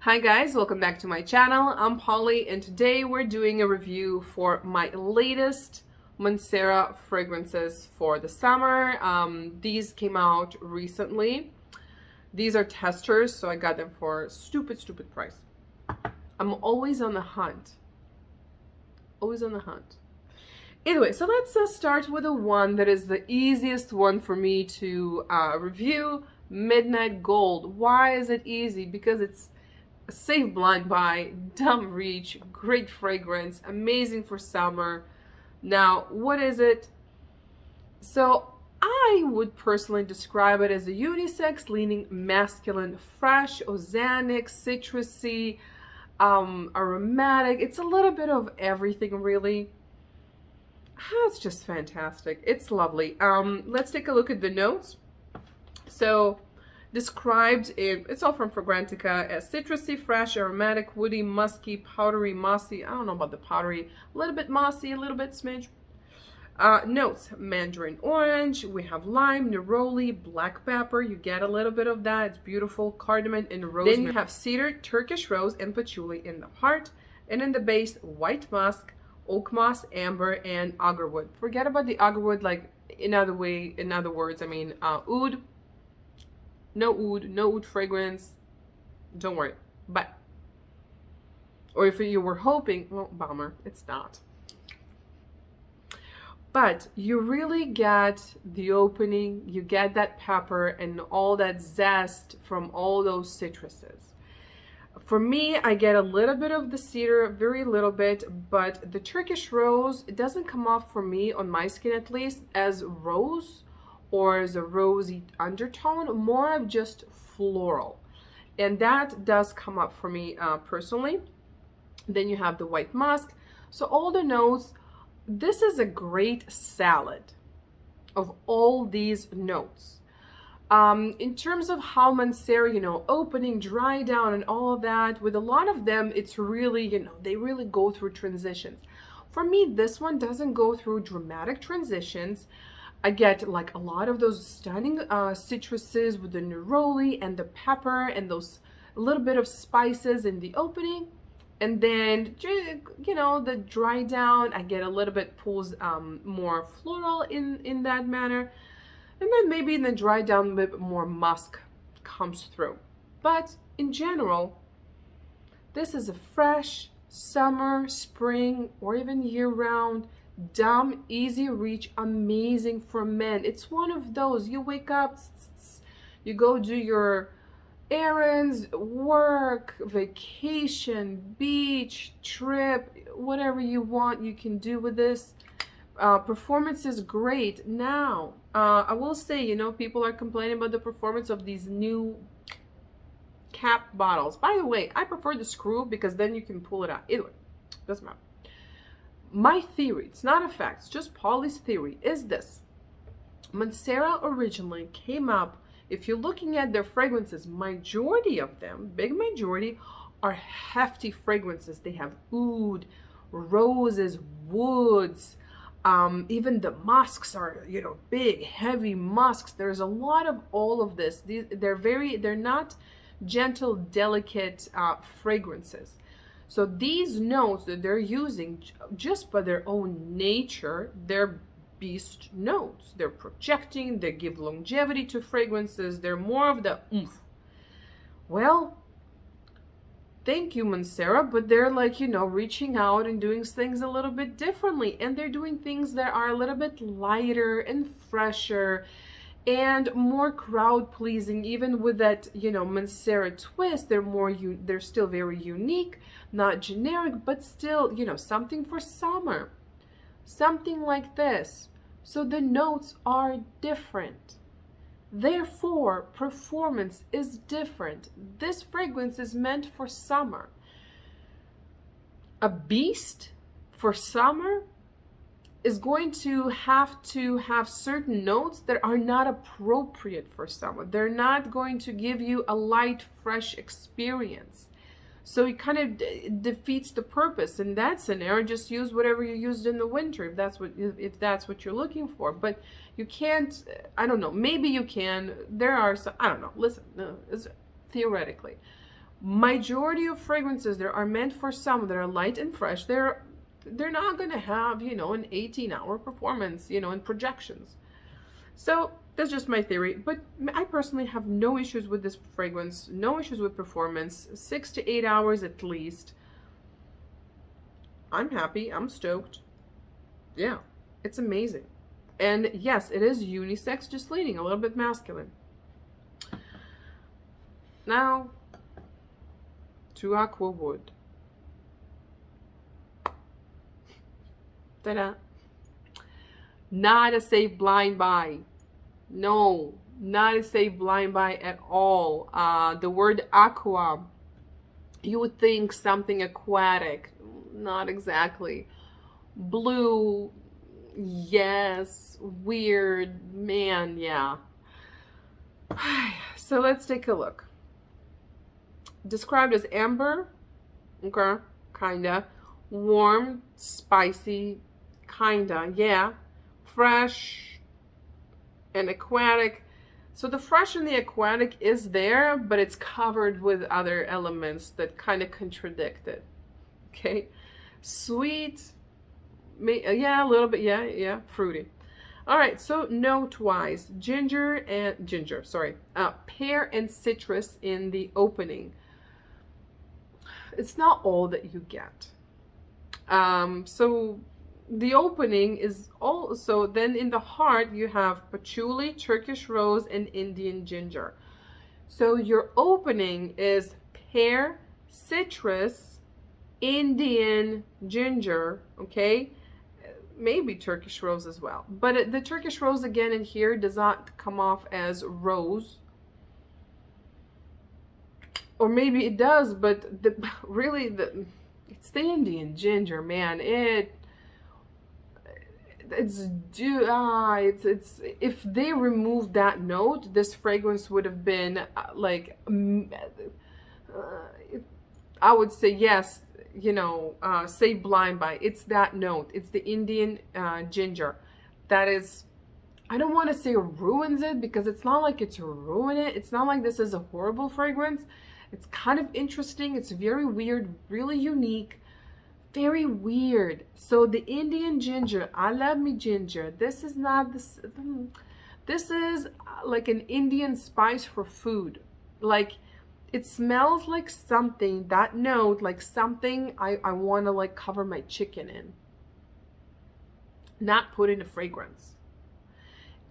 Hi guys, welcome back to my channel. I'm Polly and today we're doing a review for my latest Mancera fragrances for the summer. These came out recently. These are testers, so I got them for stupid price. I'm always on the hunt. Always on the hunt. Anyway, so let's start with the one that is the easiest one for me to review, Midnight Gold. Why is it easy? Because it's a safe blind buy, dumb reach, great fragrance, amazing for summer. Now, what is it? So I would personally describe it as a unisex, leaning masculine, fresh, oxalic, citrusy, aromatic. It's a little bit of everything, really. It's just fantastic. It's lovely. Let's take a look at the notes. So described it's all from Fragrantica as citrusy, fresh, aromatic, woody, musky, powdery, mossy. I don't know about the powdery. A little bit mossy, a little bit smidge. Notes: mandarin orange, we have lime, neroli, black pepper. You get a little bit of that. It's beautiful. Cardamom and rosemary. Then you have cedar, Turkish rose, and patchouli in the heart. And in the base, white musk, oak moss, amber, and agarwood. Forget about the agarwood, like in other words, I mean oud. No oud fragrance. Don't worry. But, or if you were hoping, well, bummer, it's not. But you really get the opening, you get that pepper and all that zest from all those citruses. For me, I get a little bit of the cedar, very little bit, but the Turkish rose, it doesn't come off for me, on my skin at least, as rose or as a rosy undertone, more of just floral. And that does come up for me personally. Then you have the white musk. So all the notes, this is a great salad of all these notes. In terms of how Mancera, opening, dry down, and all of that, with a lot of them, it's really, they really go through transitions. For me, this one doesn't go through dramatic transitions. I get like a lot of those stunning citruses with the neroli and the pepper and those little bit of spices in the opening. And then, the dry down, I get a little bit pulls more floral in that manner. And then maybe in the dry down, a bit more musk comes through. But in general, this is a fresh summer, spring, or even year-round, dumb, easy reach, amazing for men. It's one of those, you wake up, you go do your errands, work, vacation, beach, trip, whatever you want, you can do with this. Performance is great. Now, I will say, people are complaining about the performance of these new cap bottles. By the way, I prefer the screw because then you can pull it out. Either way, doesn't matter. My theory, it's not a fact, it's just Polly's theory, is this. Mancera originally came up, if you're looking at their fragrances, majority of them, big majority, are hefty fragrances. They have oud, roses, woods, even the musks are, big, heavy musks. There's a lot of all of this. They're not gentle, delicate fragrances. So these notes that they're using, just by their own nature, they're beast notes. They're projecting, they give longevity to fragrances. They're more of the oomph. Well, thank you, Mancera, but they're like, reaching out and doing things a little bit differently. And they're doing things that are a little bit lighter and fresher and more crowd pleasing. Even with that, Mancera twist, they're still very unique, not generic, but still, something for summer. Something like this. So the notes are different. Therefore, performance is different. This fragrance is meant for summer. A beast for summer is going to have certain notes that are not appropriate for summer. They're not going to give you a light, fresh experience. So it kind of defeats the purpose. In that scenario, just use whatever you used in the winter if that's what you're looking for. But you can't, I don't know, maybe you can. There are some, I don't know, listen, no, it's theoretically. Majority of fragrances that are meant for some that are light and fresh, they're not going to have, you know, an 18-hour performance, you know, in projections. So that's just my theory, but I personally have no issues with this fragrance, no issues with performance. 6 to 8 hours at least. I'm happy, I'm stoked. Yeah, it's amazing. And yes, it is unisex, just leaning a little bit masculine. Now to Aqua Wood. Ta-da. Not a safe blind buy. No, not a safe blind buy at all. The word aqua, you would think something aquatic. Not exactly. Blue, yes. Weird, man, yeah. So let's take a look. Described as amber, okay, kinda. Warm, spicy, kinda, yeah. Fresh and aquatic. So the fresh and the aquatic is there, but it's covered with other elements that kind of contradict it. Okay. Sweet, yeah, a little bit, yeah, fruity. All right, so note-wise, pear and citrus in the opening. It's not all that you get. So the opening is also, then in the heart you have patchouli, Turkish rose, and Indian ginger. So your opening is pear, citrus, Indian ginger, okay? Maybe Turkish rose as well. But the Turkish rose again in here does not come off as rose. Or maybe it does, but it's the Indian ginger, man. It's if they removed that note, this fragrance would have been like I would say yes, you know, say blind buy. It's that note. It's the Indian ginger. That is, I don't want to say ruins it, because it's not like it's ruining it. It's not like this is a horrible fragrance. It's kind of interesting. It's very weird, really unique, very weird. So the Indian ginger, I love me ginger. This is not this. This is like an Indian spice for food. Like, it smells like something, that note, like something I want to like cover my chicken in. Not put in a fragrance.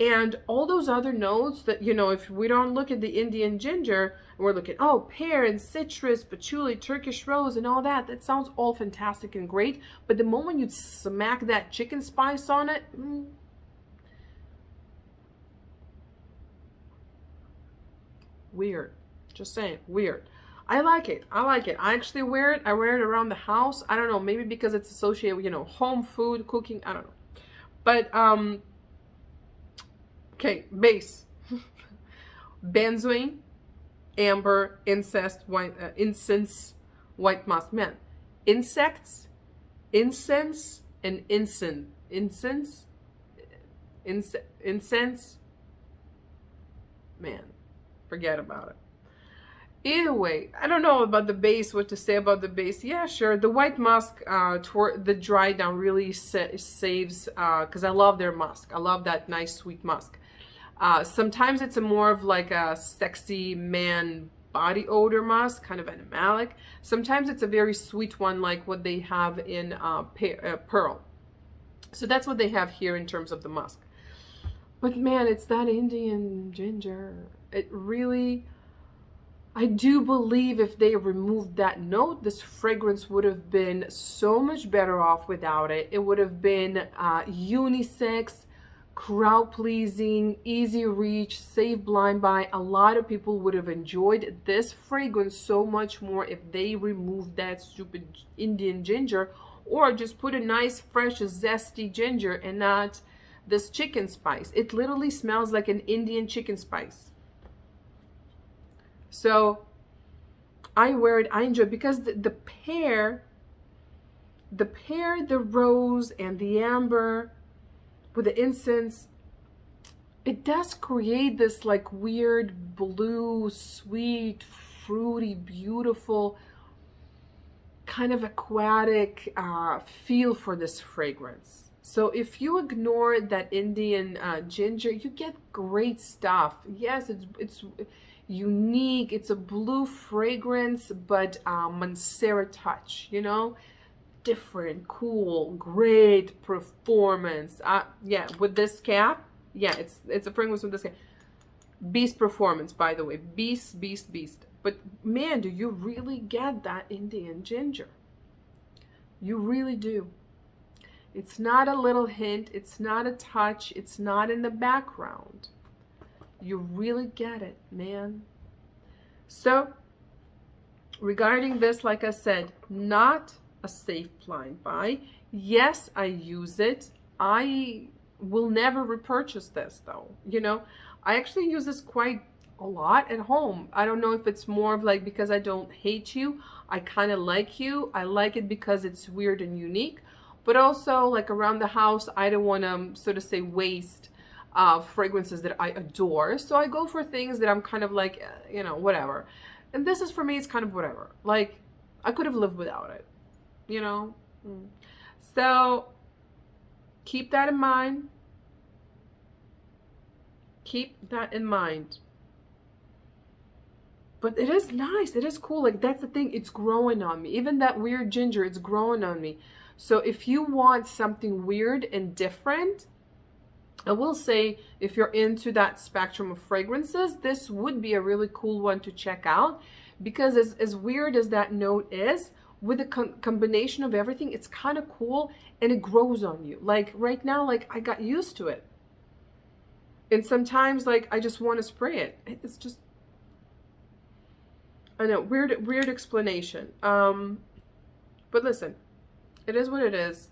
And all those other notes that, you know, if we don't look at the Indian ginger, and we're looking, oh, pear and citrus, patchouli, Turkish rose, and all that, that sounds all fantastic and great. But the moment you smack that chicken spice on it, weird. Just saying, weird. I like it. I like it. I actually wear it. I wear it around the house. I don't know, maybe because it's associated with, you know, home food, cooking. I don't know. But, okay, base. Benzoin, amber, incense, white musk. Man, insects, incense, and incense. Man, forget about it. Either way, I don't know about the base, what to say about the base. Yeah, sure. The white musk, toward the dry down really saves, because I love their musk. I love that nice sweet musk. Sometimes it's a more of like a sexy man body odor musk, kind of animalic. Sometimes it's a very sweet one, like what they have in Pearl. So that's what they have here in terms of the musk. But man, it's that Indian ginger. It really... I do believe if they removed that note, this fragrance would have been so much better off without it. It would have been unisex, crowd-pleasing, easy reach, safe blind buy. A lot of people would have enjoyed this fragrance so much more if they removed that stupid Indian ginger, or just put a nice, fresh, zesty ginger and not this chicken spice. It literally smells like an Indian chicken spice. So I wear it, I enjoy it, because the pear, the rose, and the amber with the incense, it does create this like weird blue, sweet, fruity, beautiful, kind of aquatic feel for this fragrance. So if you ignore that Indian ginger, you get great stuff. Yes, it's unique. It's a blue fragrance, but Mancera touch, you know? Different, cool, great performance. Yeah, with this cap, yeah, it's a fragrance with this cap. Beast performance, by the way. Beast, beast, beast. But man, do you really get that Indian ginger? You really do. It's not a little hint. It's not a touch. It's not in the background. You really get it, man. So, regarding this, like I said, not a safe blind buy. Yes, I use it. I will never repurchase this, though. You know, I actually use this quite a lot at home. I don't know if it's more of like because I don't hate you. I kind of like you. I like it because it's weird and unique. But also, like around the house, I don't want to sort of say waste fragrances that I adore. So I go for things that I'm kind of like, you know, whatever. And this is, for me, it's kind of whatever. Like, I could have lived without it, you know? So keep that in mind. Keep that in mind. But it is nice. It is cool. Like, that's the thing. It's growing on me. Even that weird ginger, it's growing on me. So if you want something weird and different, I will say if you're into that spectrum of fragrances, this would be a really cool one to check out, because as weird as that note is, with the combination of everything, it's kind of cool and it grows on you. Like right now, like I got used to it. And sometimes like I just want to spray it. It's just, I know, weird explanation. But listen, it is what it is.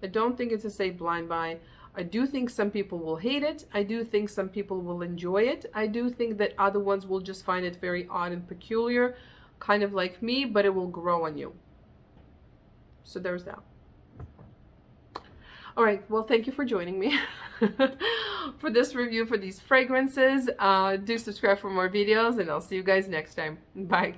I don't think it's a safe blind buy. I do think some people will hate it. I do think some people will enjoy it. I do think that other ones will just find it very odd and peculiar, kind of like me, but it will grow on you. So there's that. All right, well, thank you for joining me for this review for these fragrances. Do subscribe for more videos, and I'll see you guys next time. Bye.